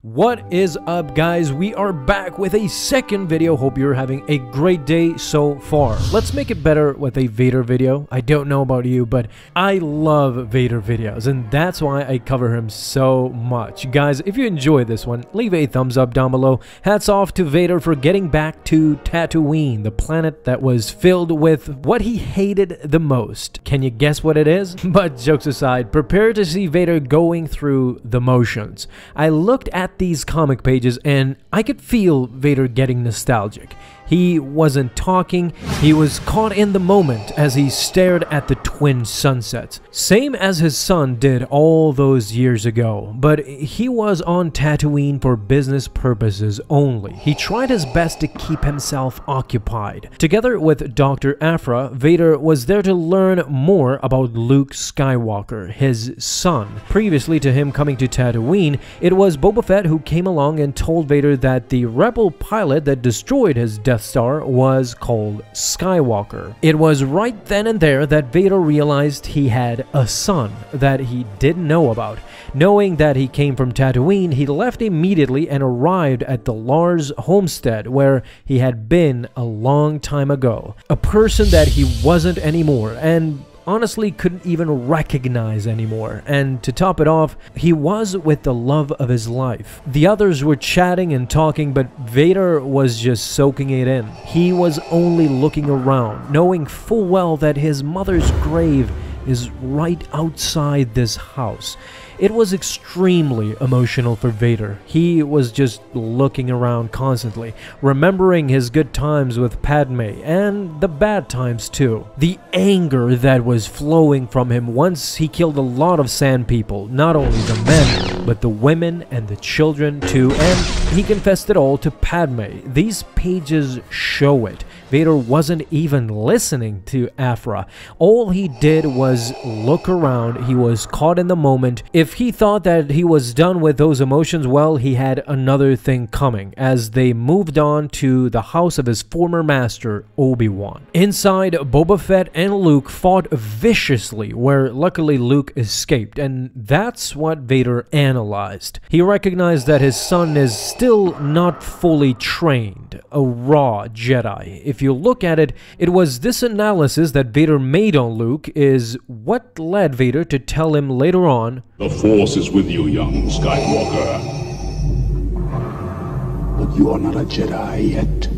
What is up, guys? We are back with a second video. Hope you're having a great day so far. Let's make it better with a Vader video. I don't know about you, but I love Vader videos, and that's why I cover him so much. Guys, if you enjoy this one, leave a thumbs up down below. Hats off to Vader for getting back to Tatooine, the planet that was filled with what he hated the most. Can you guess what it is? But jokes aside, prepare to see Vader going through the motions. I looked at these comic pages and I could feel Vader getting nostalgic. He wasn't talking, he was caught in the moment as he stared at the twin sunsets. Same as his son did all those years ago, but he was on Tatooine for business purposes only. He tried his best to keep himself occupied. Together with Dr. Aphra, Vader was there to learn more about Luke Skywalker, his son. Previously to him coming to Tatooine, it was Boba Fett who came along and told Vader that the rebel pilot that destroyed his Death Star was called Skywalker. It was right then and there that Vader realized he had a son that he didn't know about. Knowing that he came from Tatooine, he left immediately and arrived at the Lars homestead where he had been a long time ago. A person that he wasn't anymore, and honestly couldn't even recognize anymore. And to top it off, he was with the love of his life. The others were chatting and talking, but Vader was just soaking it in. He was only looking around, knowing full well that his mother's grave is right outside this house. It was extremely emotional for Vader. He was just looking around constantly, remembering his good times with Padme and the bad times too. The anger that was flowing from him once he killed a lot of Sand people, not only the men, but the women and the children too, and he confessed it all to Padme. These pages show it. Vader wasn't even listening to Aphra. All he did was look around. He was caught in the moment. If he thought that he was done with those emotions, well, he had another thing coming as they moved on to the house of his former master, Obi-Wan. Inside, Boba Fett and Luke fought viciously, where luckily Luke escaped, and that's what Vader analyzed. He recognized that his son is still not fully trained, a raw Jedi. If you look at it, it was this analysis that Vader made on Luke is what led Vader to tell him later on, "The Force is with you, young Skywalker. But you are not a Jedi yet."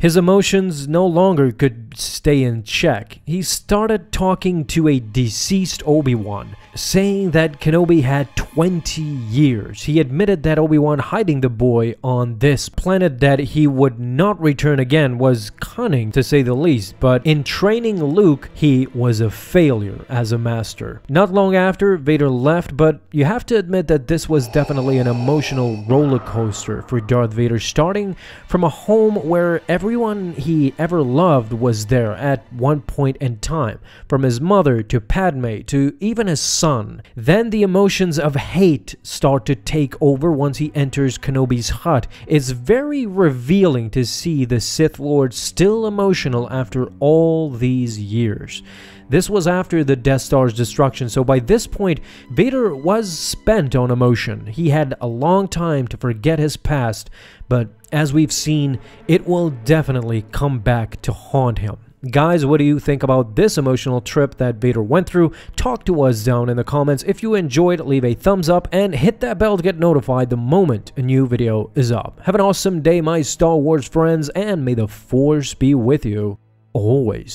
his emotions no longer could stay in check. He started talking to a deceased Obi-Wan, saying that Kenobi had 20 years. He admitted that Obi-Wan hiding the boy on this planet that he would not return again was cunning, to say the least, but in training Luke, he was a failure as a master. Not long after, Vader left, but you have to admit that this was definitely an emotional roller coaster for Darth Vader, starting from a home where everyone he ever loved was there at one point in time, from his mother to Padme to even his son. Then the emotions of hate start to take over once he enters Kenobi's hut. It's very revealing to see the Sith Lord still emotional after all these years. This was after the Death Star's destruction, so by this point, Vader was spent on emotion. He had a long time to forget his past, but as we've seen, it will definitely come back to haunt him. Guys, what do you think about this emotional trip that Vader went through? Talk to us down in the comments. If you enjoyed, leave a thumbs up and hit that bell to get notified the moment a new video is up. Have an awesome day, my Star Wars friends, and may the Force be with you always.